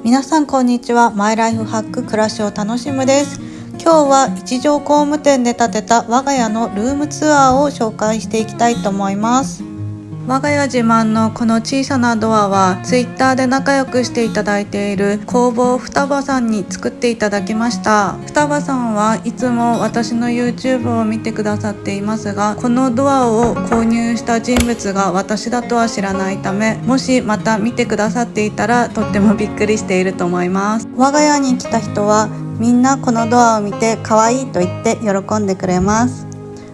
皆さんこんにちは。マイライフハック暮らしを楽しむです。今日は一条工務店で建てた我が家のルームツアーを紹介していきたいと思います。我が家自慢のこの小さなドアはツイッターで仲良くしていただいている工房双葉さんに作っていただきました。双葉さんはいつも私の YouTube を見てくださっていますが、このドアを購入した人物が私だとは知らないため、もしまた見てくださっていたらとってもびっくりしていると思います。我が家に来た人はみんなこのドアを見て可愛いと言って喜んでくれます。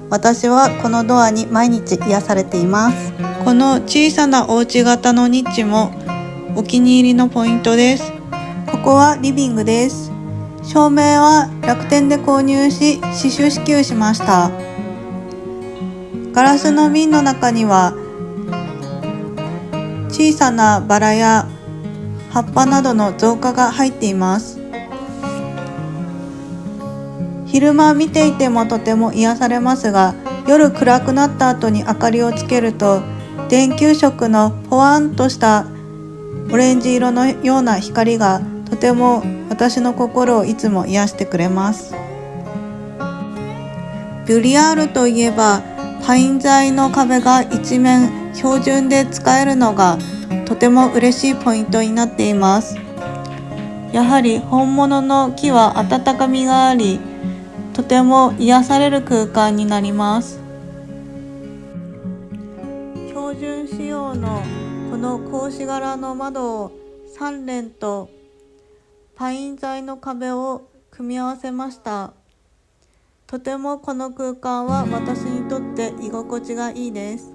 私はこのドアに毎日癒されています。この小さなお家型のニッチもお気に入りのポイントです。ここはリビングです。照明は楽天で購入し刺繍支給しました。ガラスの瓶の中には小さなバラや葉っぱなどの造花が入っています。昼間見ていてもとても癒されますが、夜暗くなった後に明かりをつけると電球色のポワンとしたオレンジ色のような光がとても私の心をいつも癒してくれます。ビュリアールといえばパイン材の壁が一面標準で使えるのがとても嬉しいポイントになっています。やはり本物の木は温かみがあり、とても癒される空間になります。標準仕様のこの格子柄の窓を3連とパイン材の壁を組み合わせました。とてもこの空間は私にとって居心地がいいです。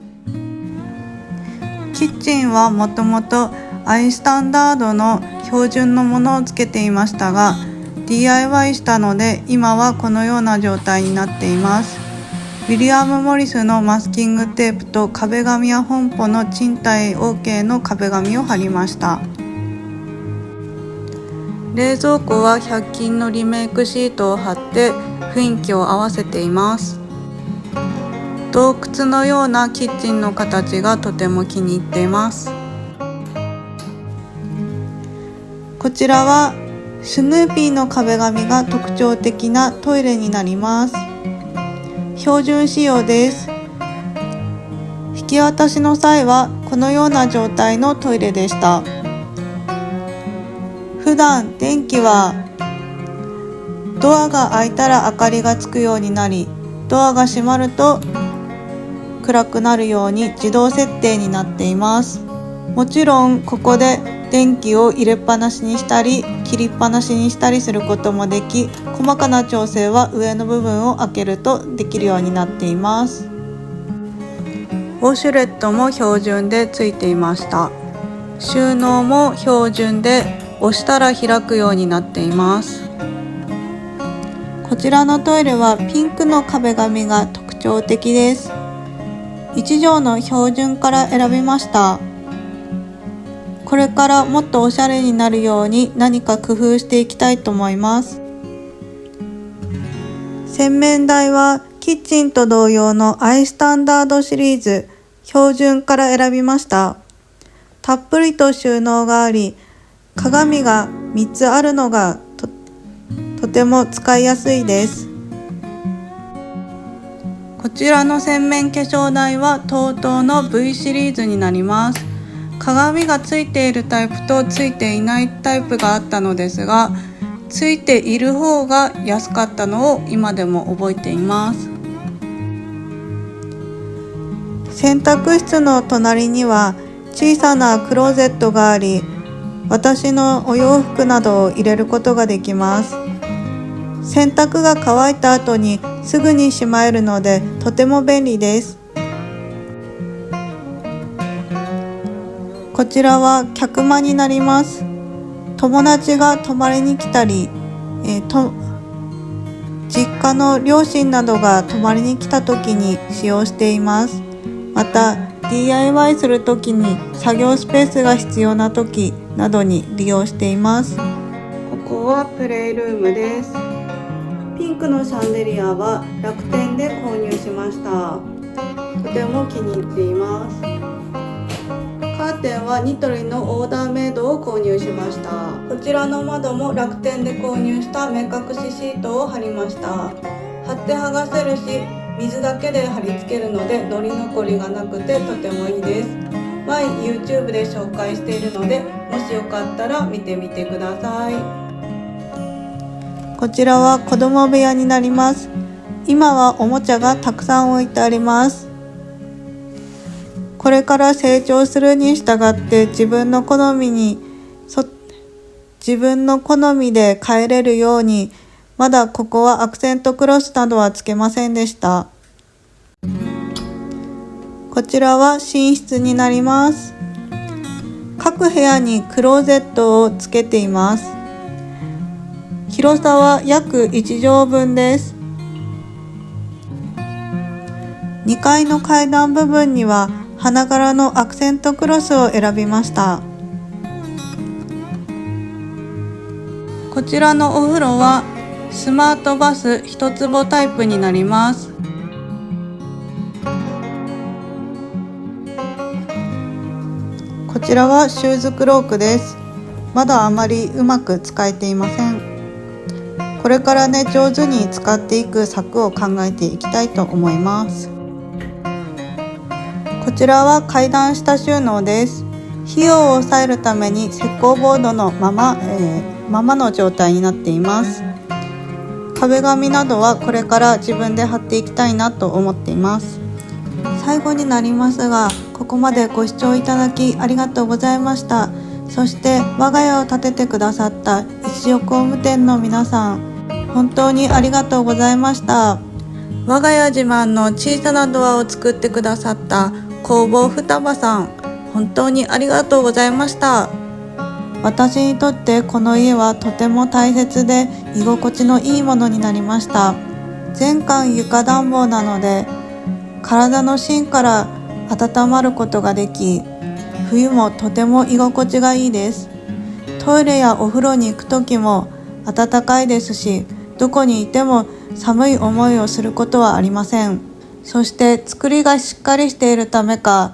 キッチンはもともとアイスタンダードの標準のものをつけていましたが、DIY したので今はこのような状態になっています。ウィリアム・モリスのマスキングテープと壁紙や本舗の賃貸 OK の壁紙を貼りました。冷蔵庫は100均のリメイクシートを貼って雰囲気を合わせています。洞窟のようなキッチンの形がとても気に入っています。こちらはスヌーピーの壁紙が特徴的なトイレになります。標準仕様です。引き渡しの際はこのような状態のトイレでした。普段電気はドアが開いたら明かりがつくようになり、ドアが閉まると暗くなるように自動設定になっています。もちろんここで電気を入れっぱなしにしたり切りっぱなしにしたりすることもでき、細かな調整は上の部分を開けるとできるようになっています。ウォシュレットも標準でついていました。収納も標準で押したら開くようになっています。こちらのトイレはピンクの壁紙が特徴的です。1畳の標準から選びました。これからもっとおしゃれになるように何か工夫していきたいと思います。洗面台はキッチンと同様のアイスタンダードシリーズ標準から選びました。たっぷりと収納があり、鏡が3つあるのがとても使いやすいです。こちらの洗面化粧台は TOTO の V シリーズになります。鏡がついているタイプとついていないタイプがあったのですが、ついている方が安かったのを今でも覚えています。洗濯室の隣には小さなクローゼットがあり、私のお洋服などを入れることができます。洗濯が乾いた後にすぐにしまえるのでとても便利です。こちらは客間になります。友達が泊まりに来たり、実家の両親などが泊まりに来た時に使用しています。また DIY する時に作業スペースが必要な時などに利用しています。ここはプレイルームです。ピンクのシャンデリアは楽天で購入しました。とても気に入っています。カカーテンはニトリのオーダーメイドを購入しました。こちらの窓も楽天で購入した目隠しシートを貼りました。貼って剥がせるし、水だけで貼り付けるのでのり残りがなくてとてもいいです。前 YouTube で紹介しているので、もしよかったら見てみてください。こちらは子供部屋になります。今はおもちゃがたくさん置いてあります。これから成長するに従って自分の好みで変えれるように、まだここはアクセントクロスなどはつけませんでした。こちらは寝室になります。各部屋にクローゼットをつけています。広さは約1畳分です。2階の階段部分には花柄のアクセントクロスを選びました。こちらのお風呂はスマートバス一坪タイプになります。こちらはシューズクロークです。まだあまりうまく使えていません。これから上手に使っていく策を考えていきたいと思います。こちらは階段下収納です。費用を抑えるために石膏ボードのままの状態になっています。壁紙などはこれから自分で貼っていきたいなと思っています。最後になりますが、ここまでご視聴いただきありがとうございました。そして我が家を建ててくださった一条工務店の皆さん、本当にありがとうございました。我が家自慢の小さなドアを作ってくださった工房双葉さん、本当にありがとうございました。私にとってこの家はとても大切で居心地のいいものになりました。全館床暖房なので体の芯から温まることができ、冬もとても居心地がいいです。トイレやお風呂に行く時も暖かいですし、どこにいても寒い思いをすることはありません。そして作りがしっかりしているためか、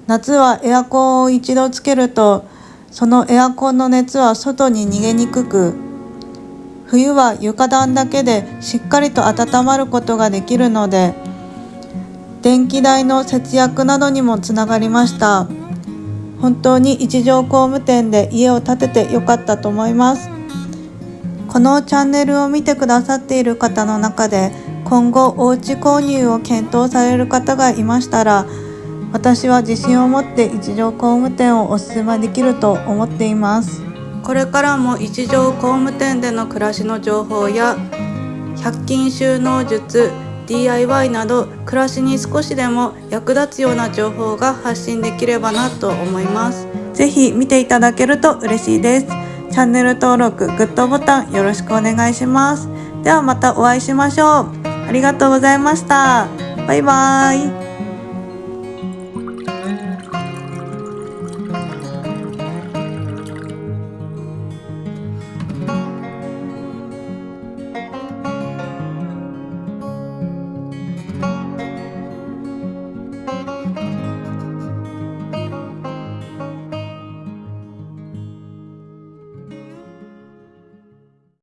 夏はエアコンを一度つけると、そのエアコンの熱は外に逃げにくく、冬は床暖だけでしっかりと温まることができるので、電気代の節約などにもつながりました。本当に一条工務店で家を建ててよかったと思います。このチャンネルを見てくださっている方の中で、今後お家購入を検討される方がいましたら、私は自信を持って一条工務店をお勧めできると思っています。これからも一条工務店での暮らしの情報や100均収納術、DIY など暮らしに少しでも役立つような情報が発信できればなと思います。ぜひ見ていただけると嬉しいです。チャンネル登録、グッドボタンよろしくお願いします。ではまたお会いしましょう。ありがとうございました。バイバーイ。